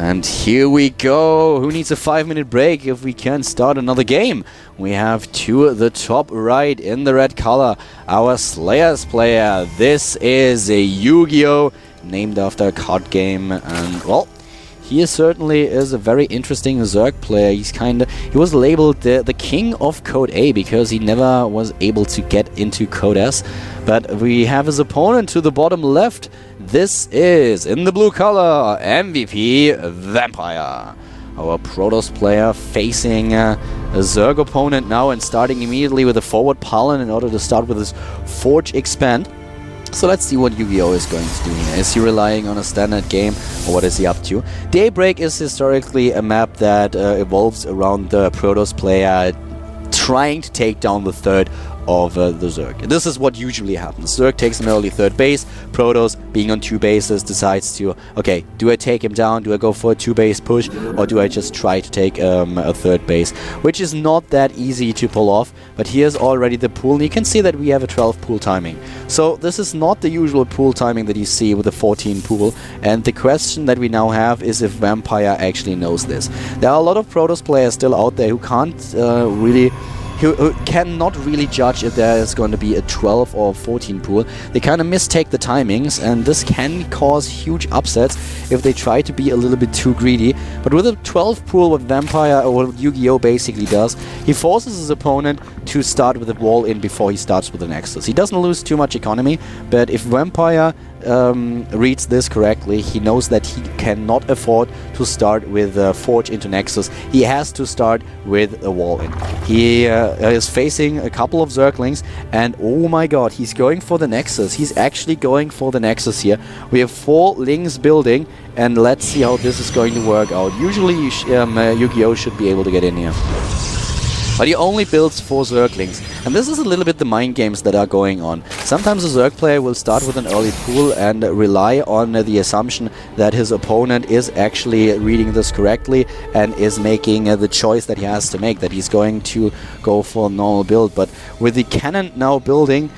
And here we go. Who needs a 5-minute break if we can start another game? We have to the top right in the red color, our Slayers player. This is a YugiOh, named after a card game, and well, he certainly is a very interesting Zerg player. He was labeled the king of Code A because he never was able to get into Code S. But we have his opponent to the bottom left. This is, in the blue color, MVP Vampire. Our Protoss player facing a Zerg opponent now and starting immediately with a forward Palin in order to start with his Forge Expand. So let's see what YugiOh is going to do here. Is he relying on a standard game, or what is he up to? Daybreak is historically a map that evolves around the Protoss player trying to take down the third of the Zerg. This is what usually happens. Zerg takes an early third base, Protoss, being on 2 bases, decides to, okay, do I take him down, do I go for a 2-base push, or do I just try to take a third base? Which is not that easy to pull off, but here's already the pool, and you can see that we have a 12 pool timing. So this is not the usual pool timing that you see with a 14 pool, and the question that we now have is if Vampire actually knows this. There are a lot of Protoss players still out there who can't who cannot really judge if there is going to be a 12 or 14 pool. They kind of mistake the timings, and this can cause huge upsets if they try to be a little bit too greedy. But with a 12 pool, what Vampire, or what YugiOh basically does, he forces his opponent to start with a wall in before he starts with the Nexus. He doesn't lose too much economy, but if Vampire reads this correctly, he knows that he cannot afford to start with Forge into Nexus. He has to start with a wall in. He is facing a couple of Zerglings, and oh my god, he's going for the Nexus. He's actually going for the Nexus here. We have 4 Lings building, and let's see how this is going to work out. Usually YugiOh should be able to get in here, but he only builds 4 Zerglings. And this is a little bit the mind games that are going on. Sometimes a Zerg player will start with an early pool and rely on the assumption that his opponent is actually reading this correctly and is making the choice that he has to make, that he's going to go for a normal build. But with the cannon now building,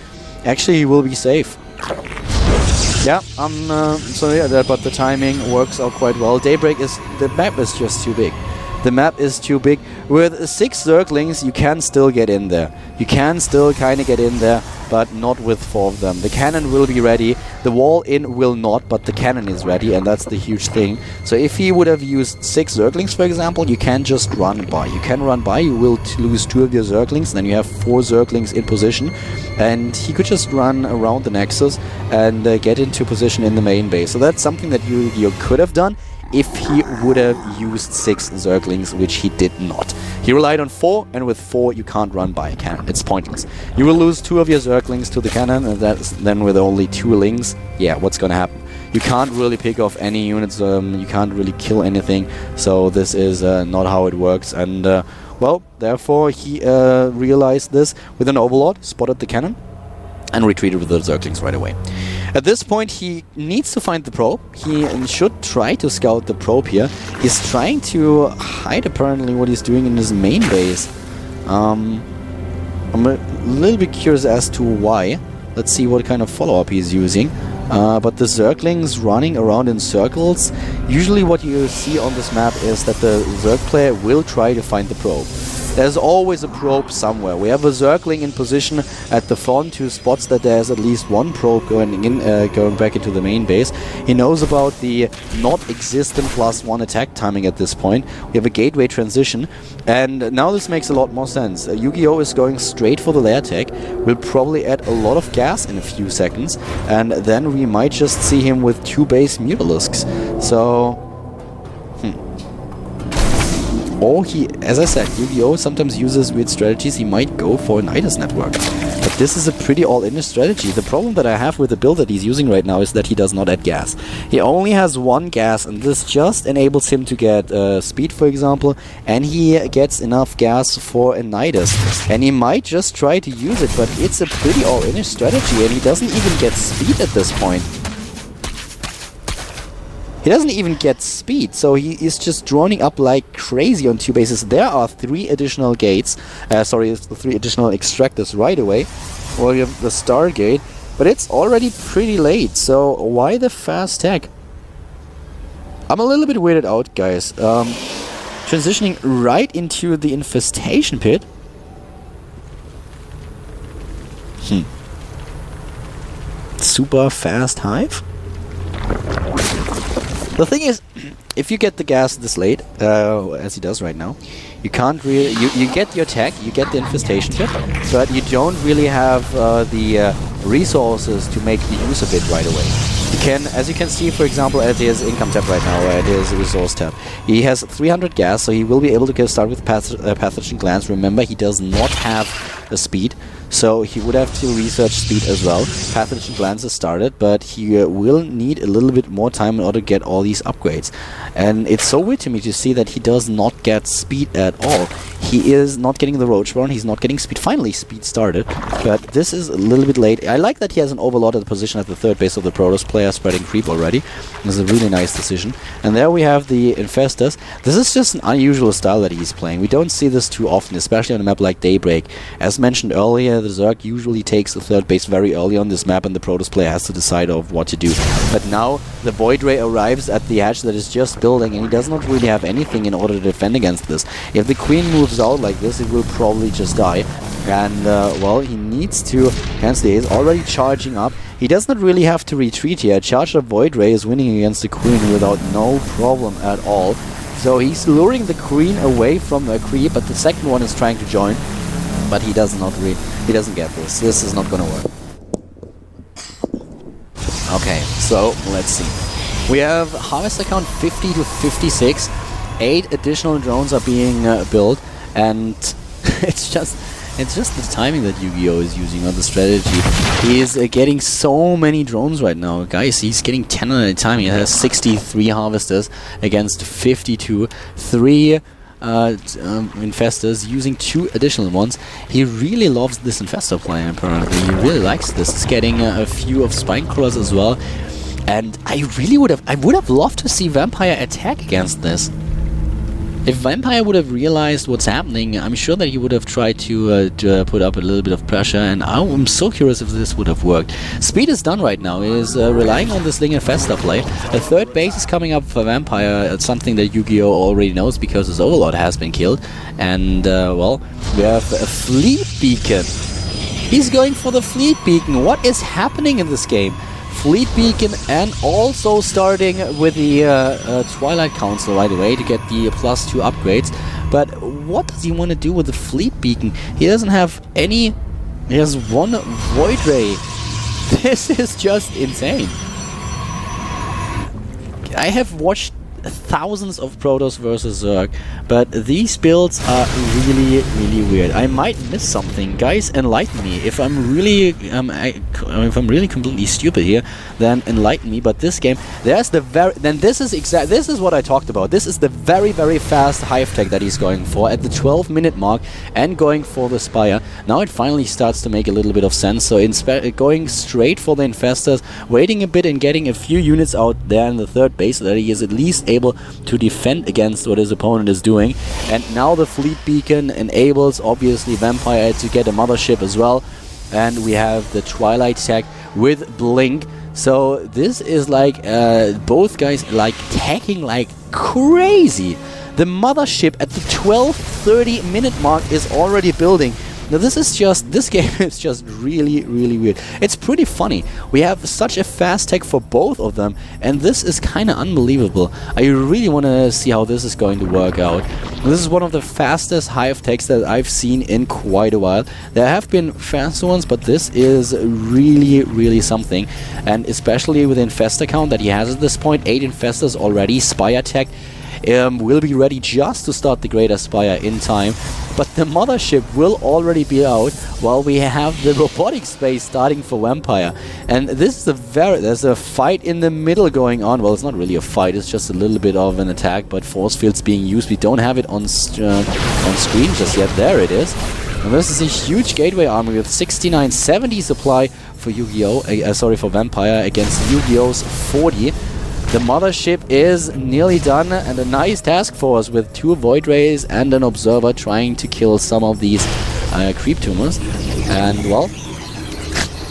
actually he will be safe. Yeah, but the timing works out quite well. Daybreak the map is just too big. The map is too big. With 6 Zerglings, you can still get in there. You can still kind of get in there, but not with 4 of them. The cannon will be ready. The wall in will not, but the cannon is ready, and that's the huge thing. So if he would have used 6 Zerglings, for example, you can just run by. You can run by, you will lose 2 of your Zerglings, then you have 4 Zerglings in position, and he could just run around the Nexus and get into position in the main base. So that's something that you could have done if he would have used 6 Zerglings, which he did not. He relied on 4, and with 4 you can't run by a cannon. It's pointless. You will lose 2 of your Zerglings to the cannon, and then with only 2 Lings, yeah, what's gonna happen? You can't really pick off any units, you can't really kill anything, so this is not how it works. And well, therefore he realized this with an Overlord, spotted the cannon, and retreated with the Zerglings right away. At this point, he needs to find the probe. He should try to scout the probe here. He's trying to hide, apparently, what he's doing in his main base. I'm a little bit curious as to why. Let's see what kind of follow-up he's using. But the Zerglings running around in circles. Usually what you see on this map is that the Zerg player will try to find the probe. There's always a probe somewhere. We have a Zergling in position at the front who spots that there's at least 1 probe going back into the main base. He knows about the not existent +1 attack timing at this point. We have a gateway transition, and now this makes a lot more sense. YugiOh is going straight for the lair tech. We'll probably add a lot of gas in a few seconds, and then we might just see him with 2 base Mutalisks. So or he, as I said, YugiOh sometimes uses weird strategies. He might go for an Nidus network. But this is a pretty all-in strategy. The problem that I have with the build that he's using right now is that he does not add gas. He only has 1 gas, and this just enables him to get speed, for example, and he gets enough gas for a Nidus. And he might just try to use it, but it's a pretty all-in strategy, and he doesn't even get speed at this point. He doesn't even get speed, so he is just droning up like crazy on 2 bases. There are 3 additional gates, 3 additional extractors right away. Well, you have the Stargate, but it's already pretty late, so why the fast tech? I'm a little bit weirded out, guys. Transitioning right into the infestation pit. Super fast hive. The thing is, if you get the gas this late, as he does right now, you can't really... You get your tech, you get the infestation pit, but you don't really have the resources to make the use of it right away. You can, as you can see, for example, at his income tab right now, at his resource tab, he has 300 gas, so he will be able to start with pathogen glands. Remember, he does not have the speed, so he would have to research speed as well. Pathogen glands is started, but he will need a little bit more time in order to get all these upgrades. And it's so weird to me to see that he does not get speed at all. He is not getting the roach burn, he's not getting speed. Finally, speed started, but this is a little bit late. I like that he has an overlord at the position at the third base of the Protoss player, spreading creep already. This is a really nice decision. And there we have the infestors. This is just an unusual style that he's playing. We don't see this too often, especially on a map like Daybreak. As mentioned earlier, the Zerg usually takes the third base very early on this map, and the Protoss player has to decide of what to do. But now the Void Ray arrives at the hatch that is just building, and he does not really have anything in order to defend against this. If the Queen moves out like this, it will probably just die. And, well, he needs to cancel. He is already charging up. He does not really have to retreat here. Charge of Void Ray is winning against the Queen without no problem at all. So he's luring the Queen away from the creep, but the second one is trying to join. But he does not he doesn't get this. This is not gonna work. Okay, so let's see. We have harvester count 50 to 56. 8 additional drones are being built, and it's just the timing that YugiOh is using on the strategy. He is getting so many drones right now. Guys, he's getting 10 at a time. He has 63 harvesters against 52. 3 infestors using 2 additional ones. He really loves this infestor plan, apparently. He really likes this. He's getting a few of spine crawlers as well. And I would have loved to see Vampire attack against this. If Vampire would have realized what's happening, I'm sure that he would have tried to put up a little bit of pressure, and I'm so curious if this would have worked. Speed is done right now. He is relying on this Ling Infestor play. A third base is coming up for Vampire. It's something that YugiOh already knows because his Overlord has been killed. And, well, we have a Fleet Beacon. He's going for the Fleet Beacon. What is happening in this game? Fleet Beacon, and also starting with the Twilight Council right away to get the +2 upgrades. But what does he want to do with the Fleet Beacon? He doesn't have any... He has 1 Void Ray. This is just insane. I have watched thousands of Protoss versus Zerg, but these builds are really, really weird. I might miss something. Guys, enlighten me. If I'm really, if I'm really completely stupid here, then enlighten me. But this game, there's the this is what I talked about. This is the very, very fast hive tech that he's going for at the 12-minute mark and going for the Spire. Now it finally starts to make a little bit of sense. So going straight for the infestors, waiting a bit and getting a few units out there in the third base so that he is at least able to defend against what his opponent is doing. And now the Fleet Beacon enables obviously Vampire to get a mothership as well, and we have the Twilight tech with Blink. So this is like both guys like tagging like crazy. The mothership at the 12:30 minute mark is already building. Now this game is just really, really weird. It's pretty funny. We have such a fast tech for both of them, and this is kind of unbelievable. I really want to see how this is going to work out. This is one of the fastest hive techs that I've seen in quite a while. There have been faster ones, but this is really, really something. And especially with the infestor count that he has at this point, 8 infestors already. Spire tech will be ready just to start the Greater Spire in time, but the mothership will already be out while we have the robotic space starting for Vampire. And this is there's a fight in the middle going on. Well, it's not really a fight, it's just a little bit of an attack, but force fields being used. We don't have it on screen just yet. There it is. And this is a huge gateway army with 6970 supply for YugiOh, for Vampire against YugiOh's 40. The mothership is nearly done, and a nice task force with 2 Void Rays and an Observer trying to kill some of these creep tumors. And, well,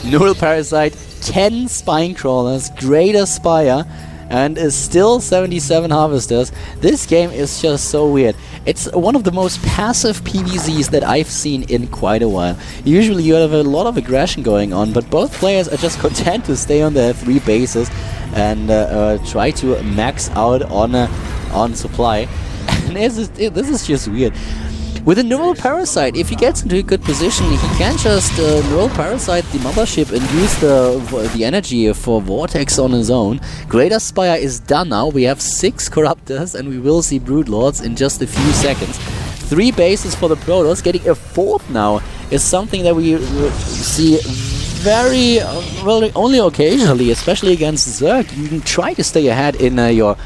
Neural Parasite, 10 Spine Crawlers, Greater Spire, and is still 77 Harvesters. This game is just so weird. It's one of the most passive PvZs that I've seen in quite a while. Usually you have a lot of aggression going on, but both players are just content to stay on their 3 bases and try to max out on supply. And this is just weird. With a Neural Parasite, if he gets into a good position, he can just Neural Parasite the Mothership and use the energy for Vortex on his own. Greater Spire is done now. We have 6 Corruptors and we will see Broodlords in just a few seconds. 3 bases for the Protoss. Getting a 4th now is something that we see very, well, only occasionally, especially against Zerg. You can try to stay ahead in your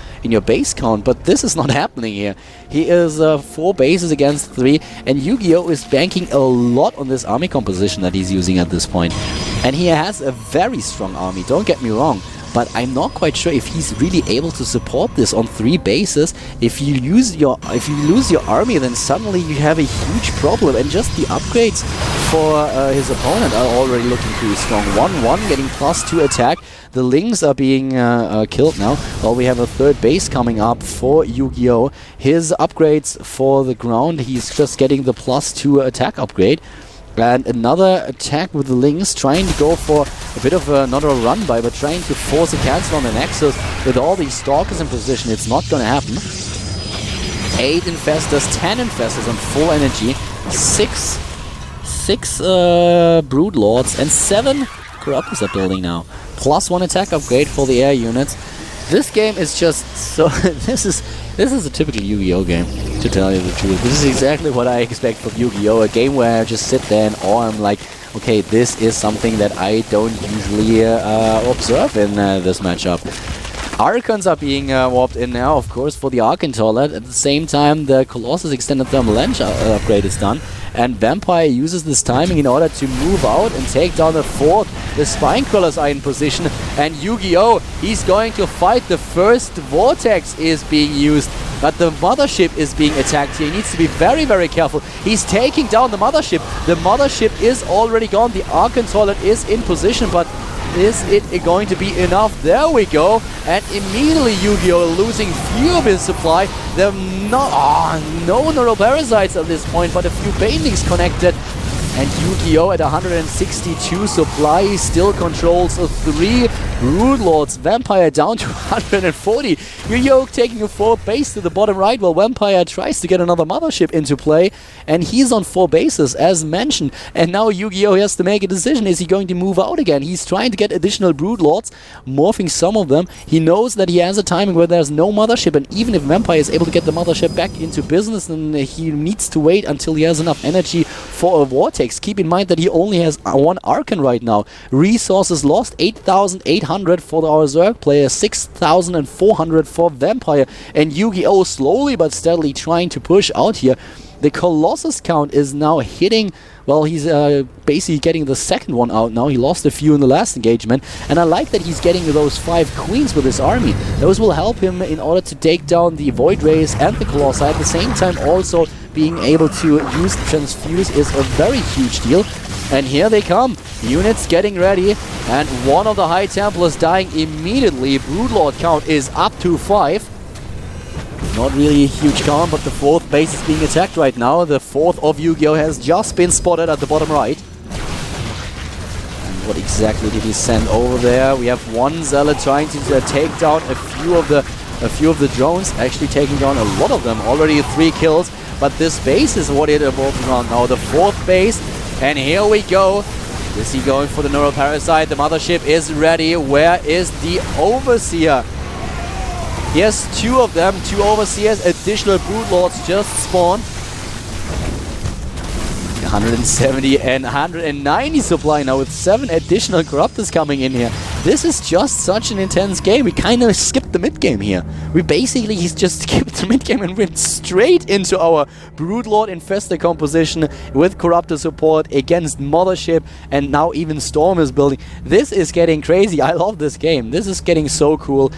base count, but this is not happening here. He is 4 bases against 3, and YugiOh is banking a lot on this army composition that he's using at this point. And he has a very strong army, don't get me wrong, but I'm not quite sure if he's really able to support this on 3 bases. If you lose your army, then suddenly you have a huge problem, and just the upgrades for his opponent are already looking pretty strong. 1-1 getting +2 attack. The Lings are being killed now. Well, we have a 3rd base coming up for YugiOh. His upgrades for the ground, he's just getting the +2 attack upgrade. And another attack with the Lings, trying to go for a bit of not a run by, but trying to force a cancel on the Nexus. With all these Stalkers in position, it's not gonna happen. 8 Infestors, 10 Infestors on full energy, 6 Broodlords, and 7 Corruptors are building now. +1 attack upgrade for the air units. This game is just so... This is a typical YugiOh game, to tell you the truth. This is exactly what I expect from YugiOh, a game where I just sit there and I'm like, okay, this is something that I don't usually observe in this matchup. Archons are being warped in now, of course, for the Archon-Toilet. At the same time, the Colossus Extended Thermal Lens upgrade is done. And Vampire uses this timing in order to move out and take down the 4th. The Spinecrawlers are in position. And YugiOh, he's going to fight. The first Vortex is being used. But the Mothership is being attacked here. He needs to be very, very careful. He's taking down the Mothership. The Mothership is already gone. The Archon-Toilet is in position, but is it going to be enough? There we go. And immediately YugiOh losing few of his supply. There are no Neural Parasites at this point, but a few Banelings connected. And YugiOh at 162 supply, he still controls 3 Broodlords. Vampire down to 140. YugiOh taking a 4th base to the bottom right, while Vampire tries to get another Mothership into play. And he's on 4 bases, as mentioned. And now YugiOh has to make a decision. Is he going to move out again? He's trying to get additional Broodlords, morphing some of them. He knows that he has a timing where there's no Mothership, and even if Vampire is able to get the Mothership back into business, then he needs to wait until he has enough energy for a Vortex. Keep in mind that he only has 1 Archon right now. Resources lost, 8,800 for our Zerg player, 6,400 for Vampire, and YugiOh slowly but steadily trying to push out here. The Colossus count is now hitting, well, he's basically getting the 2nd one out now. He lost a few in the last engagement, and I like that he's getting those 5 Queens with his army. Those will help him in order to take down the Void Rays and the Colossi. At the same time, also being able to use Transfuse is a very huge deal. And here they come. Units getting ready, and one of the High Templars dying immediately. Broodlord count is up to 5. Not really a huge count, but the 4th base is being attacked right now. The 4th of YugiOh has just been spotted at the bottom right. And what exactly did he send over there? We have 1 Zealot trying to take down a few of the drones, actually taking down a lot of them. Already 3 kills, but this base is what it evolved around now. The 4th base, and here we go. Is he going for the Neural Parasite? The Mothership is ready. Where is the Overseer? Yes, 2 of them, 2 Overseers, additional Broodlords just spawned. 170 and 190 supply now with 7 additional Corruptors coming in here. This is just such an intense game. We kind of skipped the mid-game here. He's just skipped the mid-game and went straight into our Broodlord Infestor composition with Corruptor support against Mothership, and now even Storm is building. This is getting crazy. I love this game. This is getting so cool.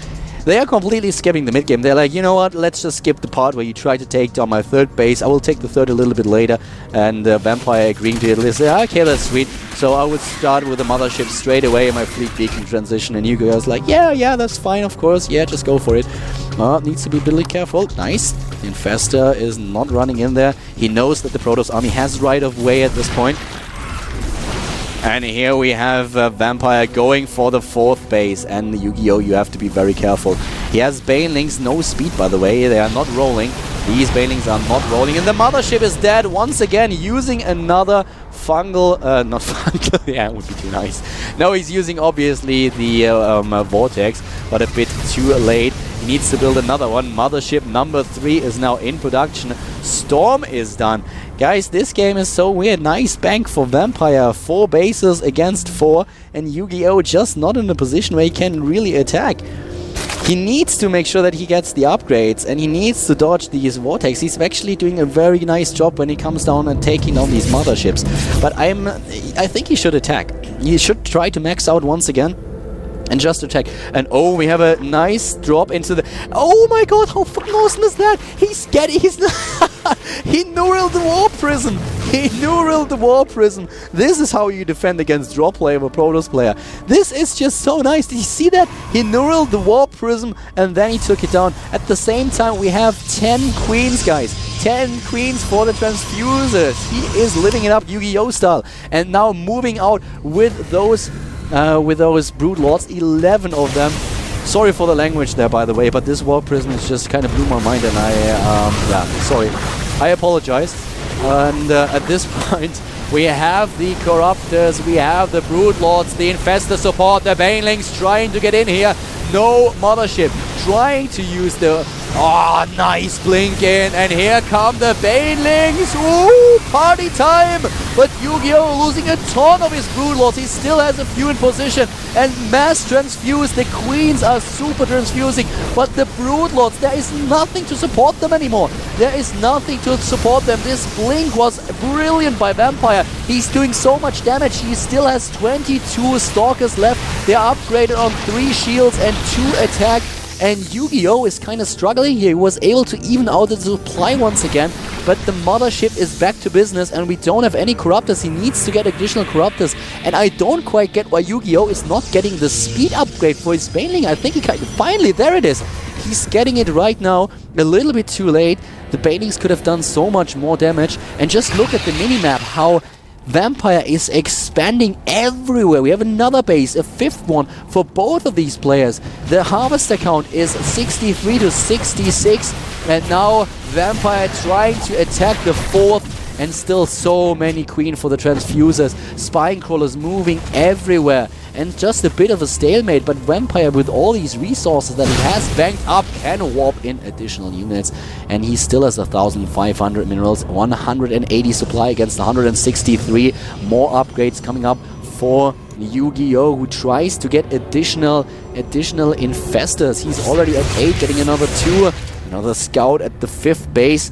They are completely skipping the mid game. They're like, you know what, let's just skip the part where you try to take down my third base. I will take the third a little bit later. And Vampire agreeing to it. They say, okay, that's sweet. So I would start with the mothership straight away in my fleet beacon transition. And YugiOh is like, yeah, that's fine, of course. Yeah, just go for it. Needs to be really careful. Nice. The Infestor is not running in there. He knows that the Protoss army has right of way at this point. And here we have Vampire going for the fourth base. And YugiOh, you have to be very careful. He has Banelings, no speed by the way. They are not rolling. These Banelings are not rolling. And the Mothership is dead once again, using another fungal, not fungal, yeah, it would be too nice. No, he's using obviously the Vortex, but a bit too late. He needs to build another one. Mothership number 3 is now in production. Storm is done. Guys, this game is so weird. Nice bank for Vampire. 4 bases against 4, and YugiOh just not in a position where he can really attack. He needs to make sure that he gets the upgrades, and he needs to dodge these Vortex. He's actually doing a very nice job when he comes down and taking down these motherships. But I think he should attack. He should try to max out once again and just attack. And oh, we have a nice drop into the... Oh my god, how fucking awesome is that? He's he neuraled the War Prism. He neuraled the War Prism. This is how you defend against drop play of a Protoss player. This is just so nice. Did you see that? He neuraled the War Prism and then he took it down. At the same time, we have 10 queens, guys. 10 queens for the transfusers. He is living it up YugiOh style. And now moving out with those Brood Lords, 11 of them. Sorry for the language there, by the way, but this War Prism is just kind of blew my mind, and yeah, sorry. I apologize. And at this point, we have the Corruptors, we have the Brood Lords, the Infestor support, the Banelings trying to get in here. No Mothership trying to use the... Oh, nice blink in, and here come the Banelings. Ooh, party time! But YugiOh losing a ton of his Brood Lords. He still has a few in position, and mass transfuse. The Queens are super transfusing, but the Brood Lords, there is nothing to support them anymore. There is nothing to support them. This blink was brilliant by Vampire. He's doing so much damage. He still has 22 Stalkers left. They are upgraded on 3 shields and 2 attack. And YugiOh is kind of struggling here. He was able to even out the supply once again, but the Mothership is back to business and we don't have any Corruptors. He needs to get additional Corruptors, and I don't quite get why YugiOh is not getting the speed upgrade for his Baneling. I think he kind of... Finally, there it is! He's getting it right now, a little bit too late. The Banelings could have done so much more damage, and just look at the minimap, how Vampire is expanding everywhere. We have another base, a 5th one for both of these players. The Harvester count is 63 to 66, and now Vampire trying to attack the 4th, and still so many Queen for the Transfusers. Spine Crawlers moving everywhere, and just a bit of a stalemate, but Vampire, with all these resources that he has banked up, can warp in additional units, and he still has 1,500 minerals, 180 supply against 163. More upgrades coming up for YugiOh, who tries to get additional Infestors. He's already at 8, getting another 2, another Scout at the 5th base.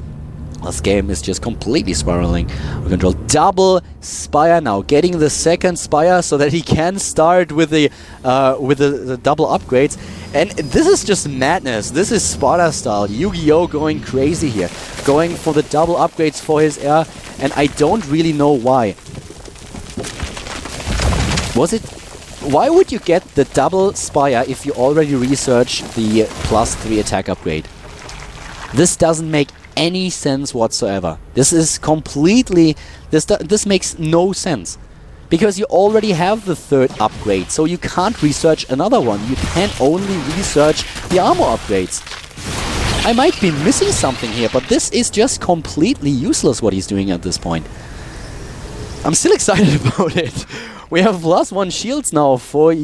This game is just completely spiraling. We control double Spire now, getting the 2nd Spire so that he can start with the double upgrades. And this is just madness. This is Sparta style. YugiOh going crazy here, going for the double upgrades for his heir, and I don't really know why. Why would you get the double Spire if you already researched the +3 attack upgrade? This doesn't make any sense whatsoever. This is completely... This makes no sense. Because you already have the 3rd upgrade, so you can't research another one. You can only research the armor upgrades. I might be missing something here, but this is just completely useless what he's doing at this point. I'm still excited about it. We have +1 shields now for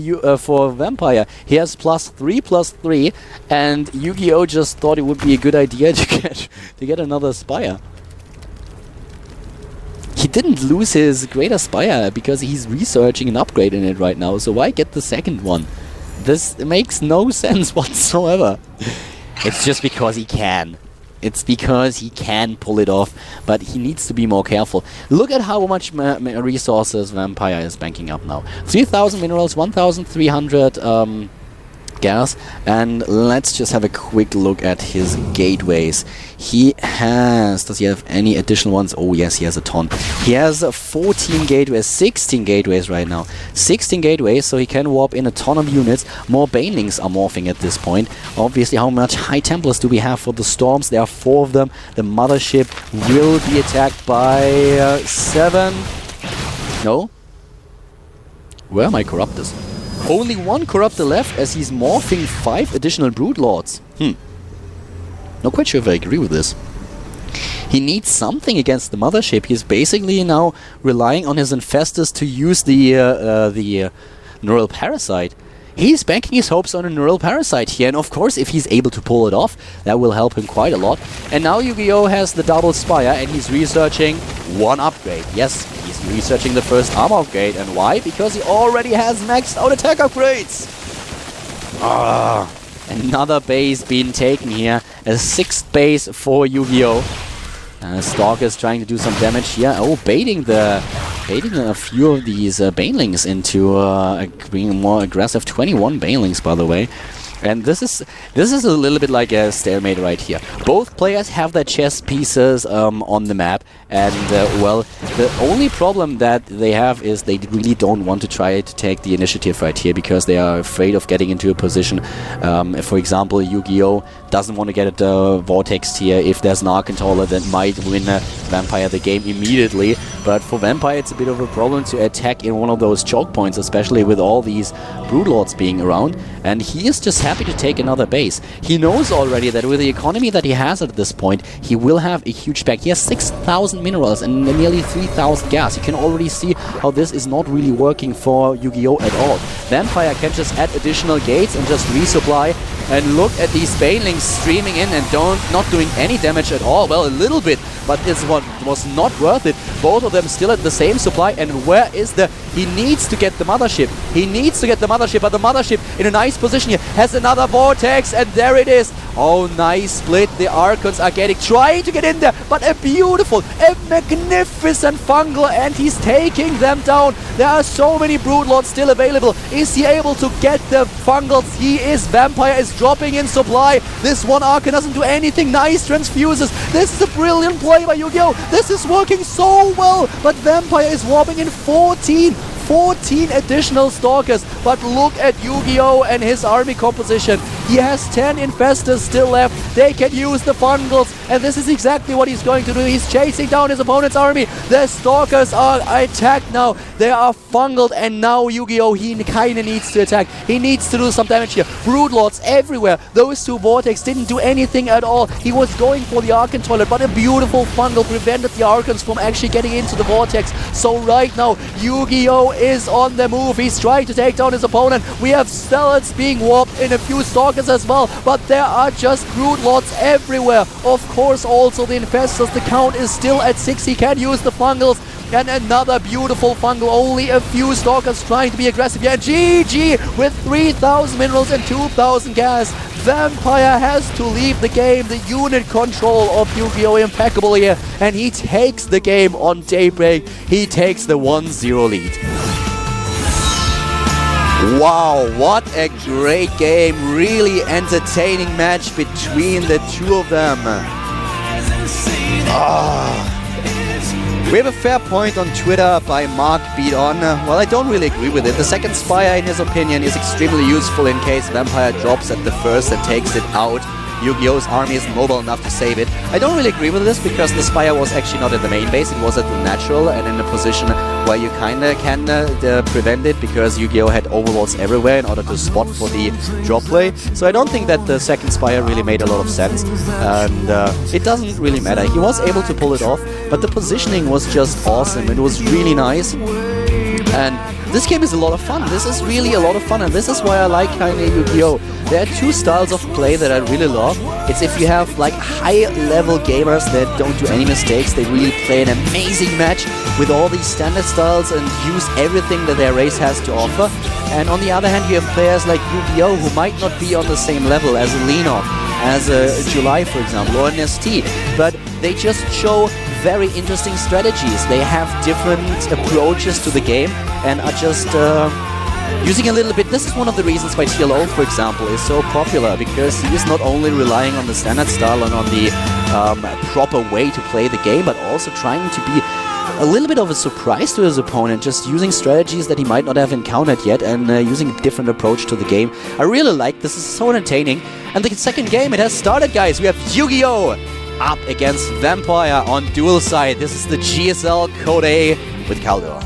Vampire. He has +3/+3, and YugiOh just thought it would be a good idea to get another Spire. He didn't lose his Greater Spire because he's researching an upgrade in it right now, so why get the 2nd one? This makes no sense whatsoever. It's just because he can. It's because he can pull it off, but he needs to be more careful. Look at how much resources Vampire is banking up now. 3,000 minerals, 1,300 gas. And let's just have a quick look at his gateways. He has... Does he have any additional ones? Oh yes, he has a ton. He has 14 gateways, 16 gateways right now. 16 gateways, so he can warp in a ton of units. More banelings are morphing at this point. Obviously, how much High Templars do we have for the storms? There are 4 of them. The mothership will be attacked by 7. No? Where are my Corruptors? Only 1 Corruptor left as he's morphing 5 additional Broodlords. Not quite sure if I agree with this. He needs something against the mothership. He's basically now relying on his infestors to use the Neural Parasite. He's banking his hopes on a Neural Parasite here, and of course if he's able to pull it off, that will help him quite a lot. And now YugiOh has the double Spire and he's researching 1 upgrade. Yes, he's researching the first armor upgrade. And why? Because he already has maxed out attack upgrades. Another base being taken here. A 6th base for YugiOh. Stalker is trying to do some damage here. Oh, baiting a few of these banelings into being more aggressive. 21 banelings, by the way. And this is a little bit like a stalemate right here. Both players have their chess pieces on the map, and well, the only problem that they have is they really don't want to try to take the initiative right here because they are afraid of getting into a position. For example, YugiOh doesn't want to get at the Vortex here if there's an Archcontroller that might win Vampire the game immediately. But for Vampire, it's a bit of a problem to attack in one of those choke points, especially with all these Broodlords being around. And he is just happy to take another base. He knows already that with the economy that he has at this point, he will have a huge pack. He has 6,000 minerals and nearly 3,000 gas. You can already see how this is not really working for YugiOh at all. Vampire can just add additional gates and just resupply. And look at these banelings streaming in and not doing any damage at all. Well, a little bit, but it's what was not worth it. Both of them still at the same supply. And where is the... He needs to get the mothership. He needs to get the mothership, but the mothership in a nice position here has another Vortex, and there it is. Oh, nice split. The Archons are trying to get in there, but a magnificent fungal, and he's taking them down. There are so many Broodlords still available. Is he able to get the fungals? He is. Vampire is dropping in supply. This one Archon doesn't do anything. Nice transfuses. This is a brilliant play by YugiOh. This is working so well, but Vampire is warping in 14 additional Stalkers. But look at YugiOh and his army composition. He has 10 infestors still left. They can use the fungals, and this is exactly what he's going to do. He's chasing down his opponent's army. The Stalkers are attacked now. They are fungled, and now YugiOh, he kind of needs to attack. He needs to do some damage here. Broodlords everywhere. Those 2 Vortex didn't do anything at all. He was going for the Archon toilet, but a beautiful fungal prevented the Archons from actually getting into the Vortex. So right now, YugiOh is on the move. He's trying to take down his opponent. We have Stealths being warped in a few Stalkers as well, but there are just Broodlords everywhere. Of course, also the Infestors. The count is still at 6. He can use the fungals. And another beautiful fungal. Only a few Stalkers trying to be aggressive here. GG with 3,000 minerals and 2,000 gas. Vampire has to leave the game. The unit control of YugiOh impeccable here. And he takes the game on Daybreak. He takes the 1-0 lead. Wow, what a great game. Really entertaining match between the 2 of them. We have a fair point on Twitter by Mark Beat On. Well, I don't really agree with it. The second Spire, in his opinion, is extremely useful in case Vampire drops at the first and takes it out. YugiOh's army isn't mobile enough to save it. I don't really agree with this because the Spire was actually not at the main base. It was at the natural and in a position where you kinda can prevent it because YugiOh had overlords everywhere in order to spot for the drop play. So I don't think that the second Spire really made a lot of sense. And it doesn't really matter. He was able to pull it off, but the positioning was just awesome. It was really nice. And this game is a lot of fun. This is really a lot of fun, and this is why I like kinda YugiOh. There are 2 styles of play that I really love. It's if you have like high-level gamers that don't do any mistakes, they really play an amazing match with all these standard styles and use everything that their race has to offer. And on the other hand, you have players like YugiOh who might not be on the same level as a Leanor, as a July, for example, or an ST, but they just show very interesting strategies. They have different approaches to the game and are just using a little bit. This is one of the reasons why TLO, for example, is so popular, because he is not only relying on the standard style and on the proper way to play the game, but also trying to be a little bit of a surprise to his opponent, just using strategies that he might not have encountered yet and using a different approach to the game. I really like this. Is so entertaining. And the second game, it has started, guys. We have YugiOh up against Vampire on dual side. This is the GSL Code A with Caldo.